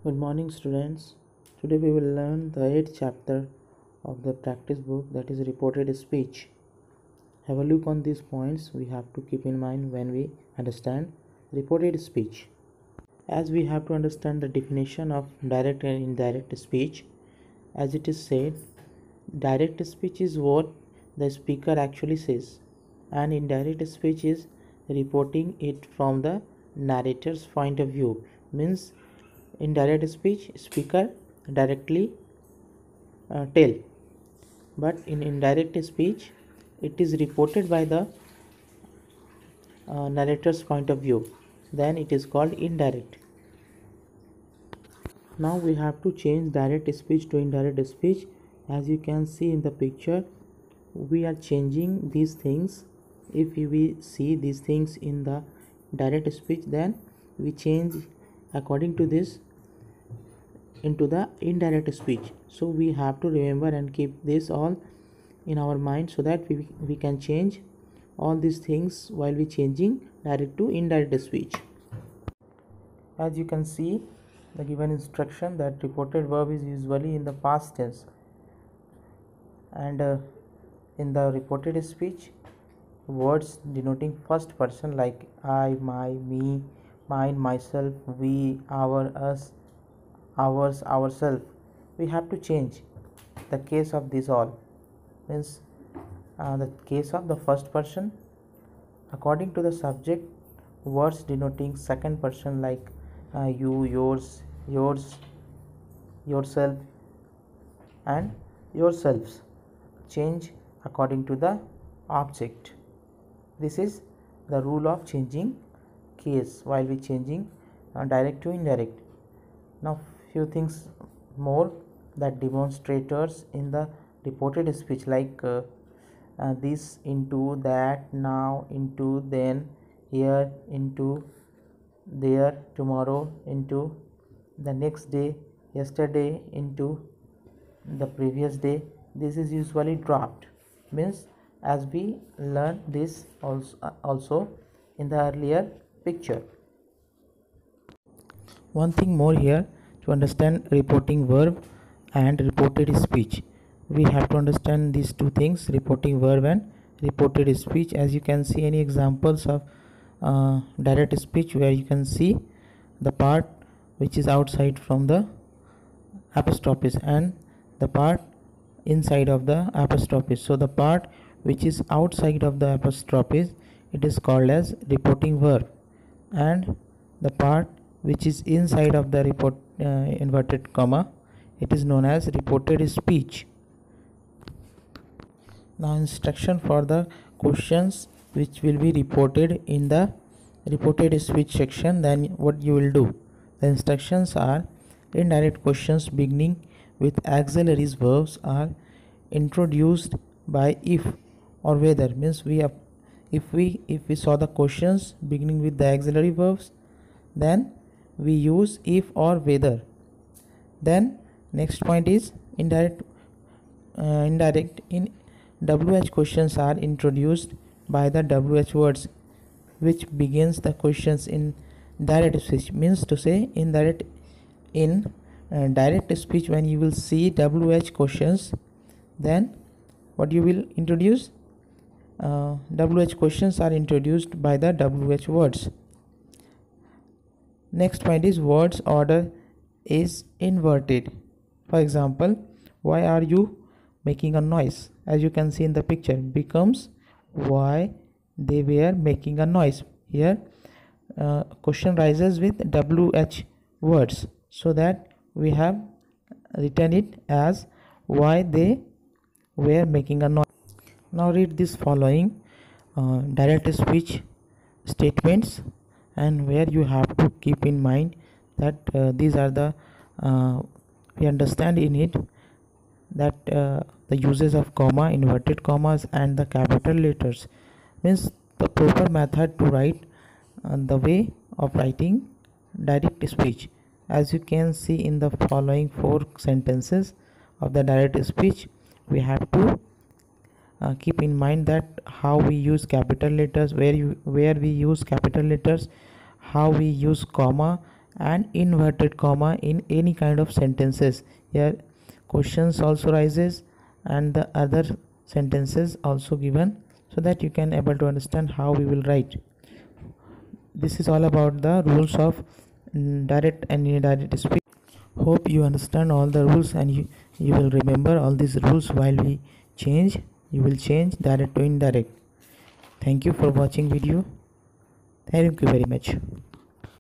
Good morning, students. Today we will learn the 8th chapter of the practice book, that is reported speech. Have a look on these points we have to keep in mind when we understand reported speech. As we have to understand the definition of direct and indirect speech, as it is said, direct speech is what the speaker actually says, and indirect speech is reporting it from the narrator's point of view. Means in direct speech, speaker directly tell, but in indirect speech, it is reported by the narrator's point of view. Then it is called indirect. Now we have to change direct speech to indirect speech. As you can see in the picture, we are changing these things. If we see these things in the direct speech, then we change according to this into the indirect speech. So we have to remember and keep this all in our mind so that we can change all these things while we changing direct to indirect speech. As you can see the given instruction, that reported verb is usually in the past tense, and in the reported speech, words denoting first person like I, my, me, mine, myself, we, our, us, ours, ourselves, we have to change the case of these all. Means the case of the first person, according to the subject, words denoting second person like you, yours, yourself, and yourselves, change according to the object. This is the rule of changing case while we changing direct to indirect. Now few things more that demonstrators in the reported speech like this, into, that, now, into, then, here, into, there, tomorrow, into, the next day, yesterday, into, the previous day. This is usually dropped. Means as we learned this also in the earlier picture. One thing more here, to understand reporting verb and reported speech, we have to understand these two things, reporting verb and reported speech. As you can see any examples of direct speech where you can see the part which is outside from the apostrophes and the part inside of the apostrophes. So the part which is outside of the apostrophes, it is called as reporting verb, and the part which is inside of the inverted comma, it is known as reported speech. Now instruction for the questions which will be reported in the reported speech section. Then what you will do, the instructions are: indirect questions beginning with auxiliary verbs are introduced by if or whether. Means we have, if we saw the questions beginning with the auxiliary verbs, then we use if or whether. Then next point is indirect in WH questions are introduced by the WH words which begins the questions in direct speech. Means to say in direct speech, when you will see WH questions, then what you will introduce, WH questions are introduced by the WH words. Next point is words order is inverted. For example, why are you making a noise? As you can see in the picture, becomes why they were making a noise. Here question rises with WH words, so that we have written it as why they were making a noise. Now read this following direct speech statements, and where you have to keep in mind that these are the we understand in it that the uses of comma, inverted commas, and the capital letters. Means the proper method to write, the way of writing direct speech. As you can see in the following 4 sentences of the direct speech, we have to keep in mind that how we use capital letters, where we use capital letters, how we use comma, and inverted comma in any kind of sentences. Here questions also rises and the other sentences also given, so that you can able to understand how we will write. This is all about the rules of direct and indirect speech. Hope you understand all the rules, and you will remember all these rules while we change. You will change direct to indirect. Thank you for watching video. Thank you very much.